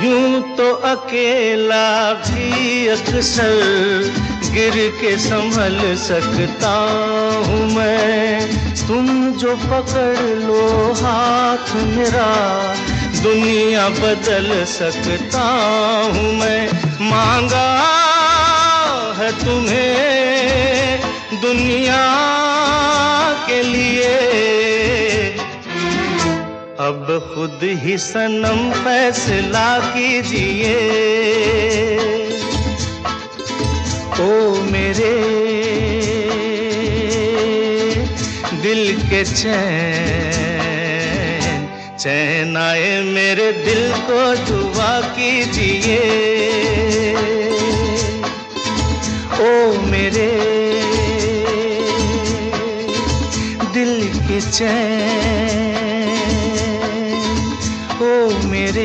यूं तो अकेला भी अक्सर गिर के संभल सकता हूँ मैं। तुम जो पकड़ लो हाथ मेरा, दुनिया बदल सकता हूँ मैं। मांगा है तुम्हें दुनिया के लिए, अब खुद ही सनम फैसला कीजिए। ओ मेरे दिल के चैन, चैन आए मेरे दिल को दुआ कीजिए। ओ मेरे दिल के चैन, ओ मेरे